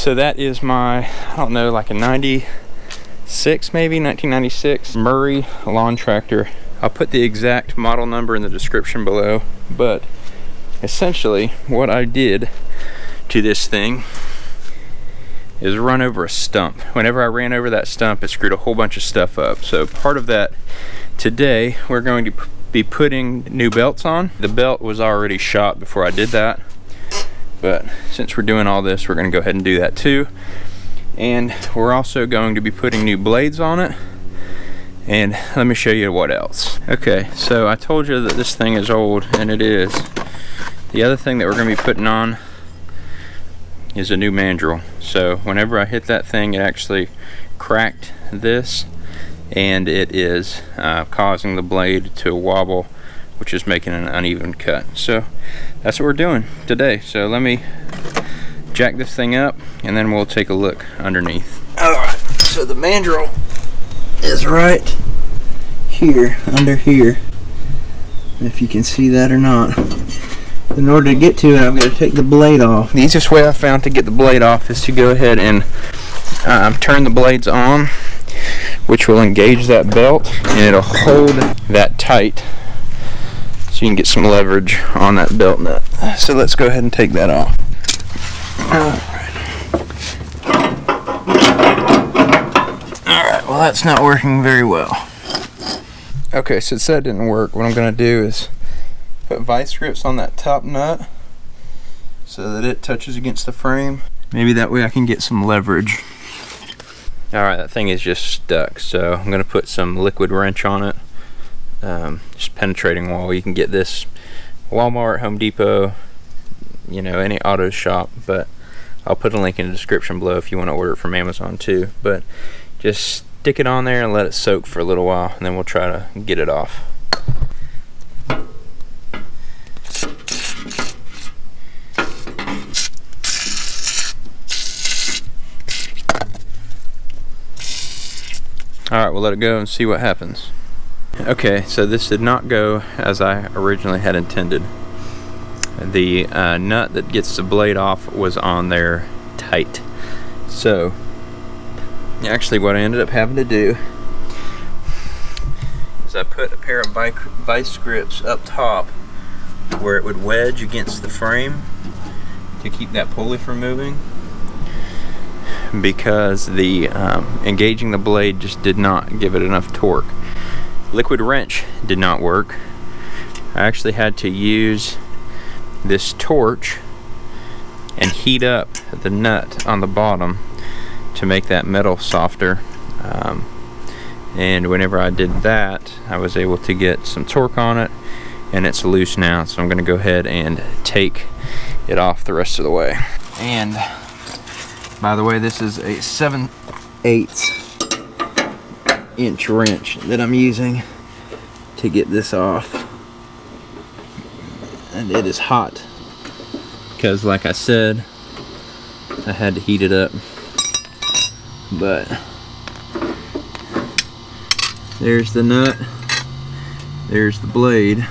So that is my, I don't know, like a 96 maybe, 1996 Murray lawn tractor. I'll put the exact model number in the description below, but essentially what I did to this thing is run over a stump. Whenever I ran over that stump, it screwed a whole bunch of stuff up. So part of that today, we're going to be putting new belts on. The belt was already shot before I did that, but since we're doing all this, we're going to go ahead and do that too. And we're also going to be putting new blades on it. And let me show you what else. Okay, so I told you that this thing is old, and it is. The other thing that we're going to be putting on is a new mandrel. So whenever I hit that thing, it actually cracked this, and it is causing the blade to wobble, which is making an uneven cut. So that's what we're doing today. So let me jack this thing up, and then we'll take a look underneath. Alright, so the mandrel is right here, under here, if you can see that or not. In order to get to it, I've got to take the blade off. The easiest way I found to get the blade off is to go ahead and turn the blades on, which will engage that belt, and it'll hold that tight so you can get some leverage on that belt nut. So let's go ahead and take that off. Alright, well that's not working very well. Okay, since that didn't work, what I'm going to do is put vice grips on that top nut so that it touches against the frame. Maybe that way I can get some leverage. Alright, that thing is just stuck, so I'm going to put some liquid wrench on it. Just penetrating wall. You can get this Walmart, Home Depot, you know, any auto shop, but I'll put a link in the description below if you want to order it from Amazon too. But just stick it on there and let it soak for a little while, and then we'll try to get it off. Alright, we'll let it go and see what happens. Okay, so this did not go as I originally had intended. The nut that gets the blade off was on there tight. So, actually what I ended up having to do is I put a pair of vice grips up top where it would wedge against the frame to keep that pulley from moving, because the engaging the blade just did not give it enough torque. Liquid wrench did not work. I actually had to use this torch and heat up the nut on the bottom to make that metal softer, and whenever I did that, I was able to get some torque on it, and it's loose now, so I'm going to go ahead and take it off the rest of the way. And by the way, this is a 7/8 inch wrench that I'm using to get this off, and it is hot because, like I said, I had to heat it up. But there's the nut, there's the blade,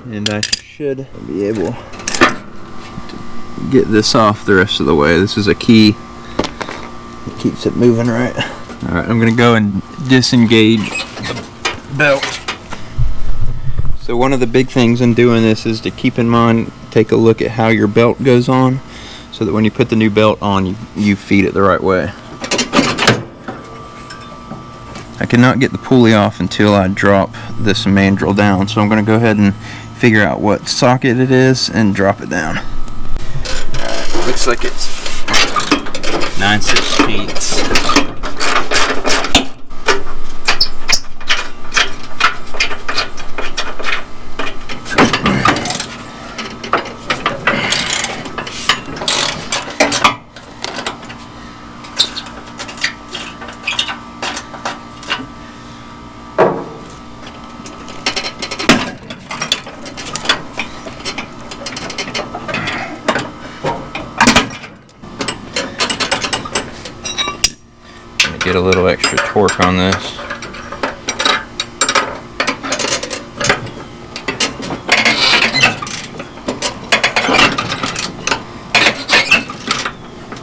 and I should be able to get this off the rest of the way. This is a key that keeps it moving right. Alright, I'm going to go and disengage the belt. So one of the big things in doing this is to keep in mind, take a look at how your belt goes on, so that when you put the new belt on, you feed it the right way. I cannot get the pulley off until I drop this mandrel down, so I'm going to go ahead and figure out what socket it is and drop it down. Alright, looks like it's 9/16. Get a little extra torque on this.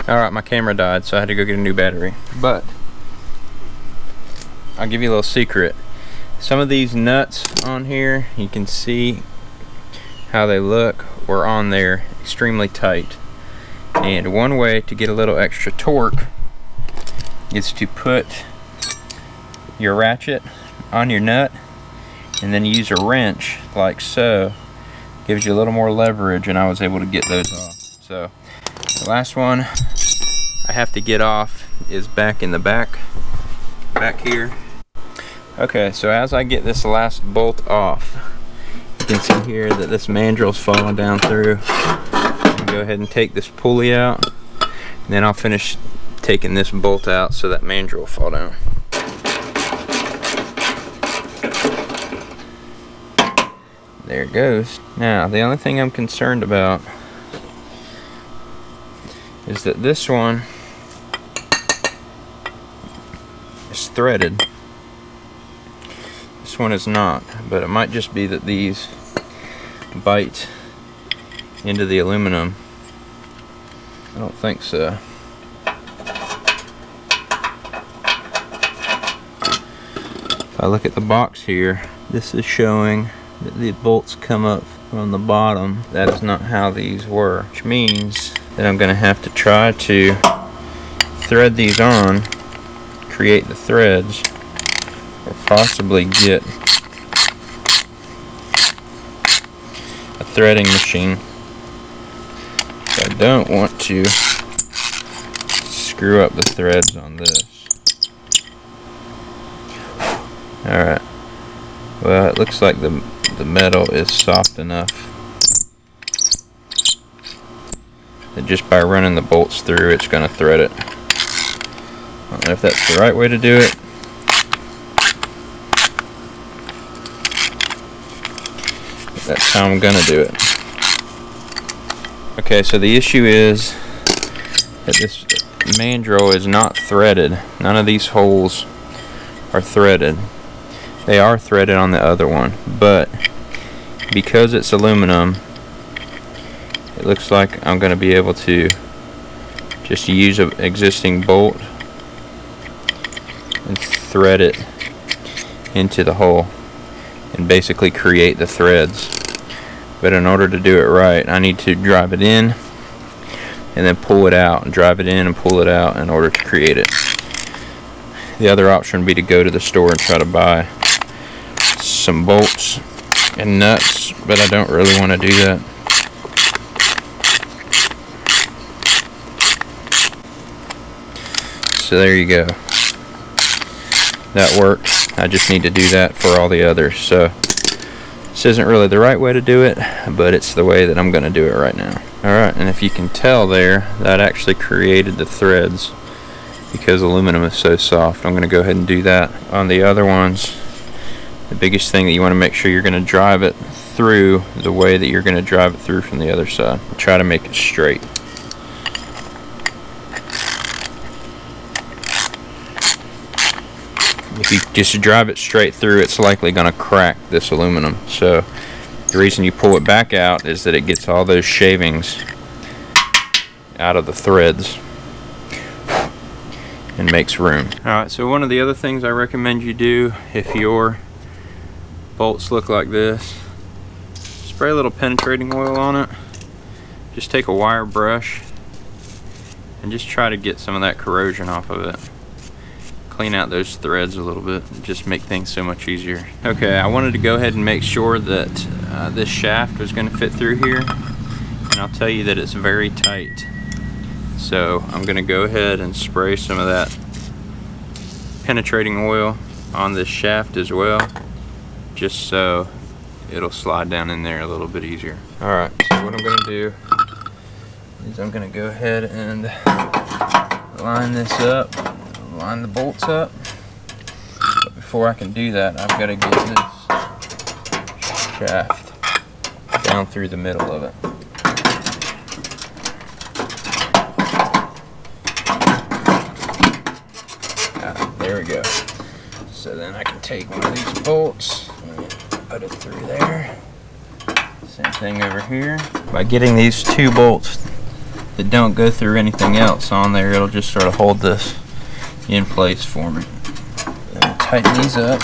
Alright, my camera died, so I had to go get a new battery. But I'll give you a little secret. Some of these nuts on here, you can see how they look, were on there extremely tight. And one way to get a little extra torque is to put your ratchet on your nut and then use a wrench like so. Gives you a little more leverage, and I was able to get those off. So the last one I have to get off is back in the back here. Okay, so as I get this last bolt off, you can see here that this mandrel's falling down through. I'll go ahead and take this pulley out, and then I'll finish taking this bolt out so that mandrel will fall down. There it goes. Now, the only thing I'm concerned about is that this one is threaded. This one is not, but it might just be that these bite into the aluminum. I don't think so. If I look at the box here, this is showing that the bolts come up from the bottom. That is not how these were, which means that I'm going to have to try to thread these on, create the threads, or possibly get a threading machine. I don't want to screw up the threads on this. Alright, well, it looks like the metal is soft enough that just by running the bolts through, it's going to thread it. I don't know if that's the right way to do it. But that's how I'm going to do it. Okay, so the issue is that this mandrel is not threaded. None of these holes are threaded. They are threaded on the other one, but because it's aluminum, it looks like I'm going to be able to just use an existing bolt and thread it into the hole and basically create the threads. But in order to do it right, I need to drive it in and then pull it out, and drive it in and pull it out in order to create it. The other option would be to go to the store and try to buy some bolts and nuts, but I don't really want to do that. So there you go. That worked. I just need to do that for all the others. So this isn't really the right way to do it, but it's the way that I'm going to do it right now. Alright, and if you can tell there, that actually created the threads because aluminum is so soft. I'm going to go ahead and do that on the other ones. The biggest thing that you want to make sure you're going to drive it through the way that you're going to drive it through from the other side. Try to make it straight. If you just drive it straight through, it's likely going to crack this aluminum. So the reason you pull it back out is that it gets all those shavings out of the threads and makes room. Alright, so one of the other things I recommend you do if your bolts look like this, spray a little penetrating oil on it. Just take a wire brush and just try to get some of that corrosion off of it. Clean out those threads a little bit and just make things so much easier. Okay, I wanted to go ahead and make sure that this shaft was going to fit through here, and I'll tell you that it's very tight. So I'm going to go ahead and spray some of that penetrating oil on this shaft as well, just so it'll slide down in there a little bit easier. Alright, so what I'm going to do is I'm going to go ahead and line this up, line the bolts up. But before I can do that, I've got to get this shaft down through the middle of it. There we go. So then I can take one of these bolts and put it through there. Same thing over here. By getting these two bolts that don't go through anything else on there. It'll just sort of hold this in place for me. And tighten these up.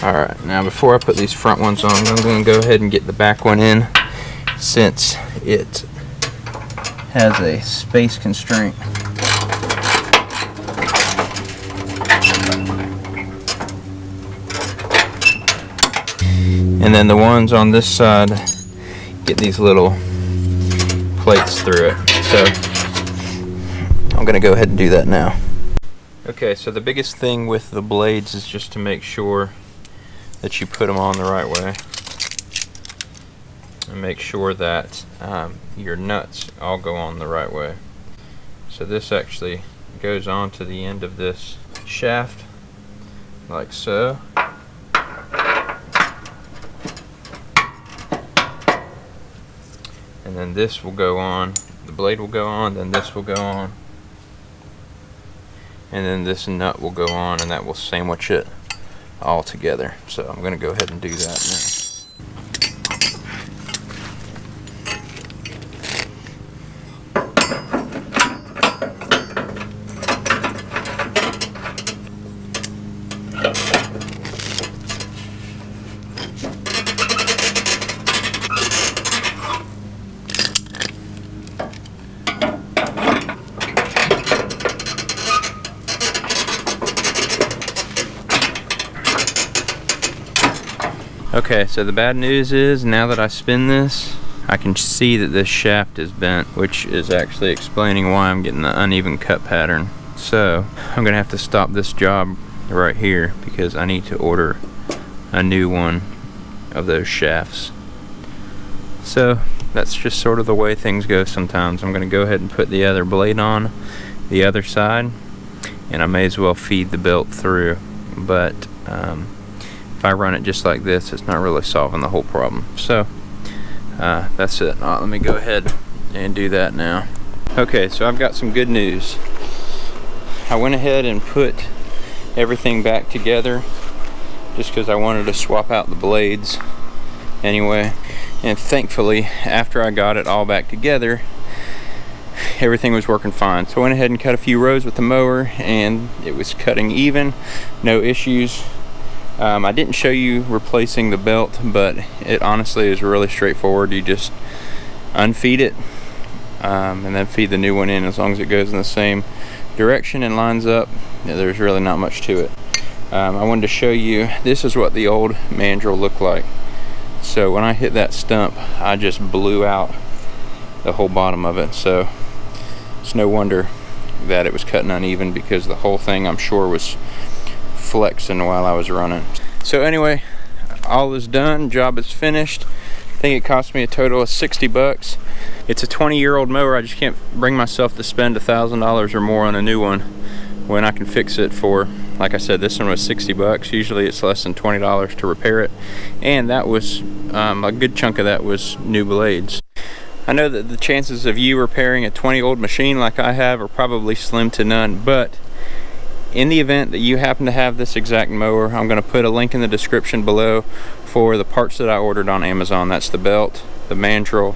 Alright, now before I put these front ones on, I'm going to go ahead and get the back one in, since it has a space constraint. And then the ones on this side get these little plates through it. So I'm going to go ahead and do that now. Okay, so the biggest thing with the blades is just to make sure that you put them on the right way. And make sure that your nuts all go on the right way. So this actually goes on to the end of this shaft, like so. And then this will go on, the blade will go on, then this will go on. And then this nut will go on, and that will sandwich it all together. So I'm going to go ahead and do that now. Okay, so the bad news is, now that I spin this, I can see that this shaft is bent, which is actually explaining why I'm getting the uneven cut pattern. So I'm gonna have to stop this job right here, because I need to order a new one of those shafts. So that's just sort of the way things go sometimes. I'm gonna go ahead and put the other blade on the other side, and I may as well feed the belt through. But if I run it just like this, it's not really solving the whole problem. So that's it. Let me go ahead and do that now. Okay, so I've got some good news. I went ahead and put everything back together just because I wanted to swap out the blades anyway. And thankfully, after I got it all back together, everything was working fine. So I went ahead and cut a few rows with the mower, and it was cutting even, no issues. I didn't show you replacing the belt, but it honestly is really straightforward. You just unfeed it and then feed the new one in. As long as it goes in the same direction and lines up, there's really not much to it. I wanted to show you, this is what the old Mandrel looked like. So when I hit that stump, I just blew out the whole bottom of it. So it's no wonder that it was cutting uneven, because the whole thing, I'm sure, was flexing while I was running. So anyway, all is done, job is finished. I think it cost me a total of 60 bucks. It's a 20-year-old mower. I just can't bring myself to spend $1,000 or more on a new one when I can fix it for, like I said, this one was 60 bucks. Usually it's less than $20 to repair it, and that was a good chunk of that was new blades. I know that the chances of you repairing a 20-year-old machine like I have are probably slim to none, but in the event that you happen to have this exact mower, I'm going to put a link in the description below for the parts that I ordered on Amazon. That's the belt, the mandrel,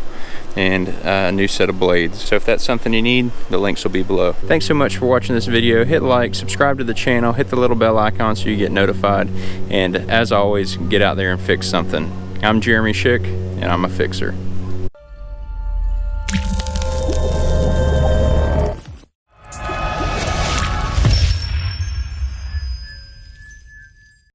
and a new set of blades. So if that's something you need, the links will be below. Thanks so much for watching this video. Hit like, subscribe to the channel, hit the little bell icon so you get notified, and as always, get out there and fix something. I'm Jeremy Schick, and I'm a fixer.